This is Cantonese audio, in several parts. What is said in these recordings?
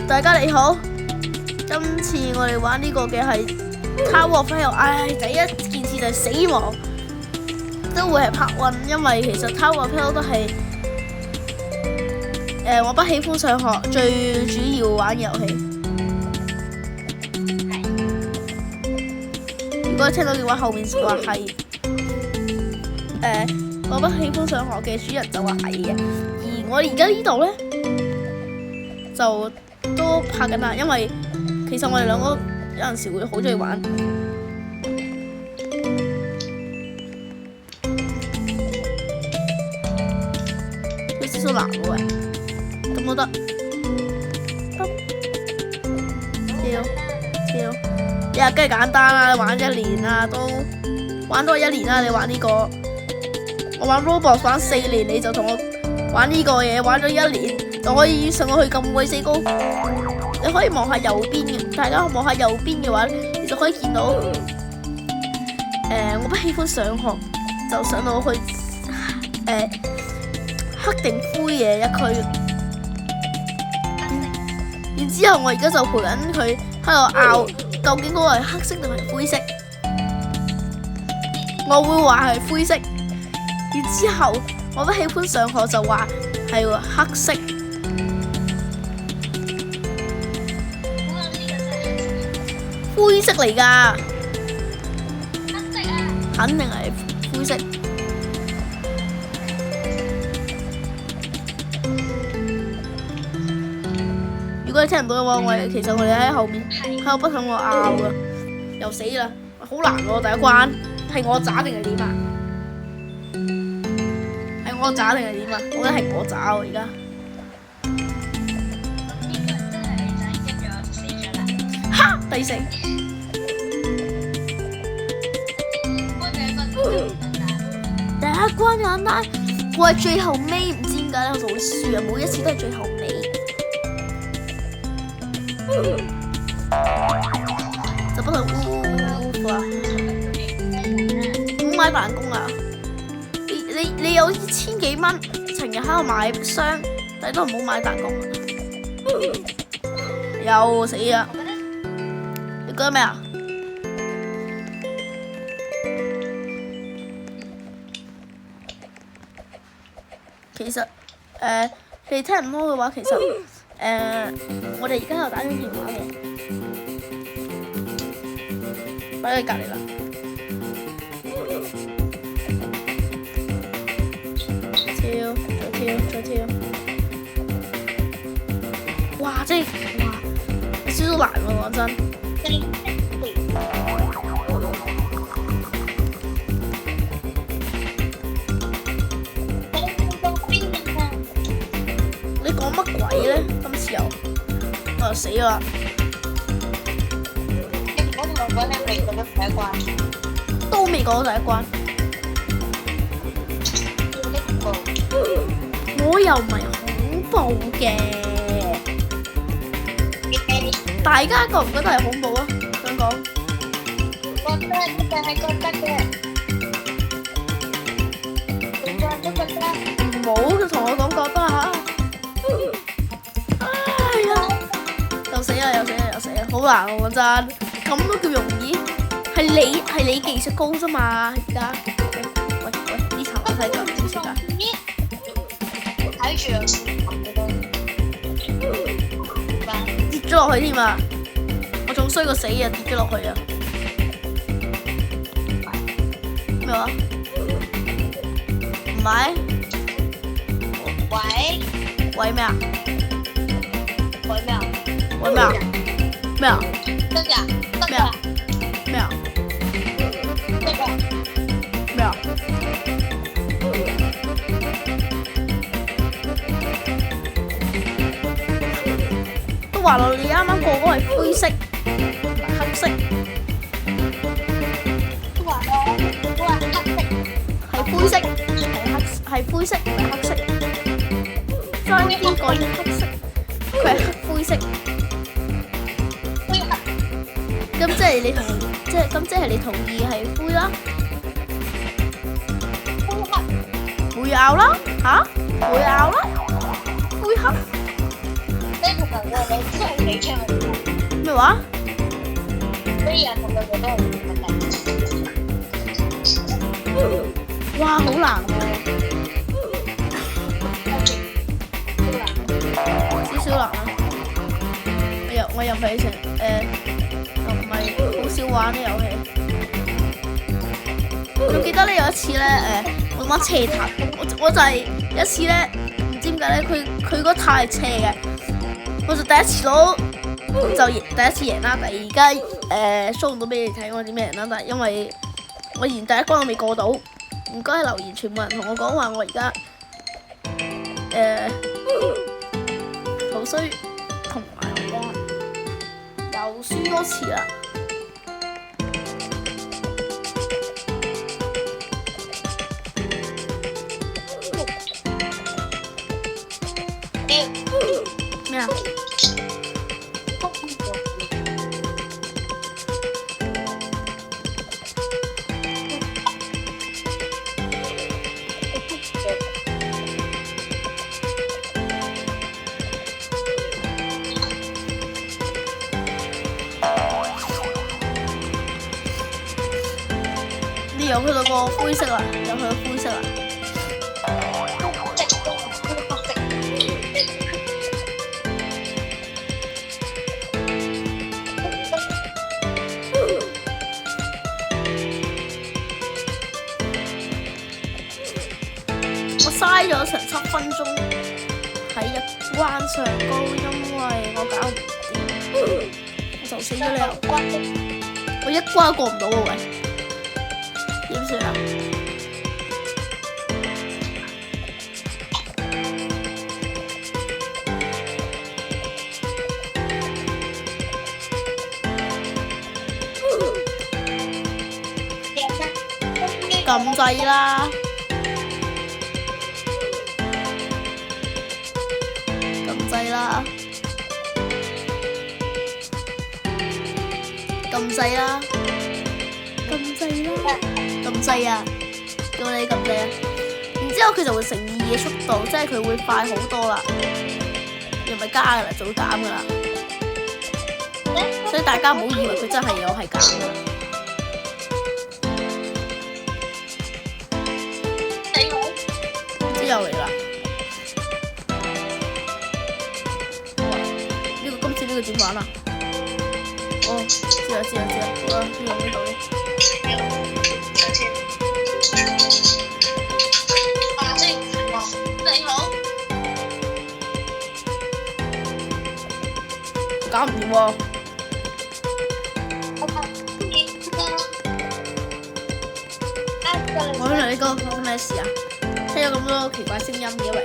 大家你好，今次我哋玩呢個嘅係 Tower of Hell，第一件事就係死亡，都會係拍運，因為其實 Tower of Hell 都係我不喜歡上學最主要玩遊戲。如果聽到嘅話，後面話係我不喜歡上學嘅主人就話係嘅，而我而家呢度咧就都拍緊啦，因為其實我哋兩個有陣時會好中意玩。有少少難喎，咁都得。跳，呀，梗係簡單啦，玩1年啦，都玩多1年啦。你玩呢個，我玩 Roblox 玩4年，你就同我玩呢個嘢玩咗1年，就可以上到去咁鬼死高。你可以望下右邊嘅，大家望下右邊嘅話，你就可以見到，我不喜歡上學，就上到去黑定灰嘅一區。然之後我而家就陪緊佢喺度拗，究竟嗰個係黑色定係灰色？我會話係灰色。然之後我不喜歡上學就話係黑色。灰色嚟㗎，黑色啊，肯定係灰色。如果你聽唔到嘅話，其實我哋喺後面喺度不停我拗㗎，又死啦，好難喎！第一關係我渣定係點啊？係我渣定係點啊？我覺得係我渣喎而家。哈！第4。第一關簡單，我係最後尾，唔知點解我就會輸啊！每一次都係最後尾。就不停烏啊！唔買彈弓啊！你有1000幾蚊，成日喺度買箱，但係都唔好買彈弓啊！又死啊！你覺得咩啊？其實你聽唔多嘅話，其實我哋而家又打緊電話嘅，擺喺隔離啦。再跳！哇！真係哇，有少少難喎，講真。你講乜鬼咧？今次又死啦！都未講到第一關。我又唔係恐怖嘅，大家覺唔覺得係恐怖啊？想講。覺得，一定係覺得嘅。唔好同我講覺得嚇。哎呀！又死啦！好難喎，講真，咁都叫容易？係你技術高啫嘛，而家。喂，呢層我睇咗少少㗎。睇住有視頻嘅都跌咗落去添啊！我仲衰過死啊！跌咗落去啊！咩話？唔係？喂咩啊？喂咩啊？咩啊？咩啊？咩啊？咩啊？咩啊？都話落你啱啱過嗰個係灰色同埋黑色。都話係灰色，係灰色唔係黑色。爭啲講黑色，佢係黑灰色。咁即係你同即係你同意係灰啦？會拗啦嚇？會拗啦？灰黑。呢個就係你咩話？哇，好難喎！少少難啊！我入起成又唔係好少玩啲遊戲。我記得咧有一次咧我玩斜塔，我就係有一次咧唔知點解咧佢嗰塔係斜嘅，我就第一次贏啦。但係而家show唔到俾你睇我點咩贏啦，但係因為我連第一關我未過到。唔該留言，全部人同我講話我而家好衰，同埋我又輸多次啦。咩啊？又去到個灰色啦，又去到灰色啦。我嘥咗成7分鐘喺一關上高，因為我搞唔掂，我就死咗你又，我一關過唔到喎喂。點算啊？撳掣啦！撳掣啦！撳掣啦！撳掣啦！撳掣啊！叫你撳掣啊！然之後佢就會乘2嘅速度，即係佢會快好多啦，又唔係加噶啦，早減噶啦，所以大家唔好以為佢真係有係減噶。之後嚟啦！今次呢個點玩啊？哦，知啦，好啦，呢度。搞唔掂喎！我喺度呢個發生咩事啊？聽咗咁多奇怪聲音嘅喂！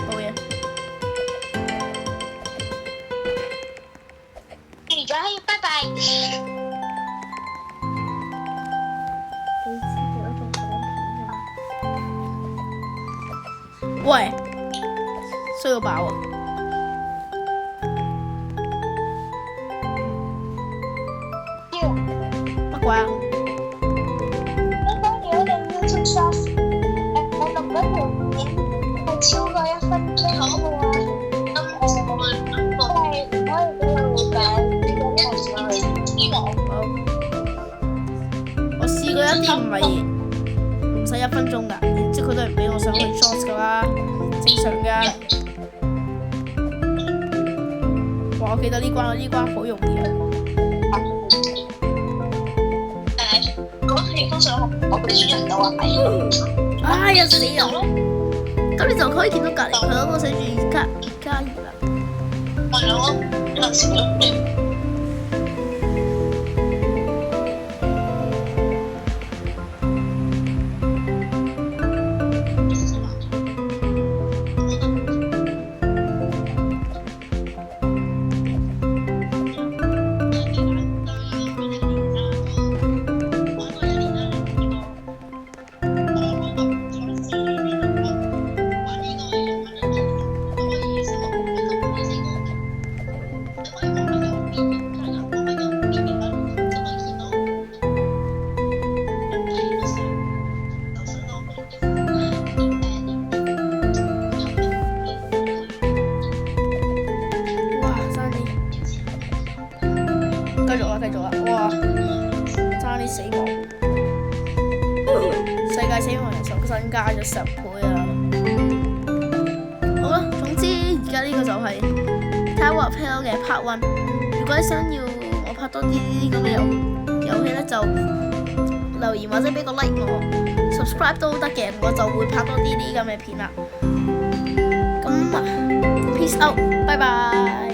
冇嘢。完咗，拜拜。喂！衰到爆啊！乜鬼啊？我哋要出沙士，我錄嗰條片係超過1分鐘嘅喎，因為可以俾我我試過一啲唔使1分鐘㗎，即係佢都係唔俾我上去 short 㗎啦，正常㗎。哇！我記得呢關好容易啊。我俾主人到啊！哎呀死人！咁你就可以見到隔離佢嗰個寫住加2啦。係咯，有時都繼續啊！哇，差啲死亡，世界死亡人數增加咗10倍啊！好啦，總之而家呢個就係 Tower of Hell 嘅 Part 1。如果你想要我拍多啲呢啲咁嘅遊戲咧，就留言或者俾個 like 我 ，subscribe 都得嘅，我就會拍多啲呢啲咁嘅片啦。咁啊 ，peace out，拜拜。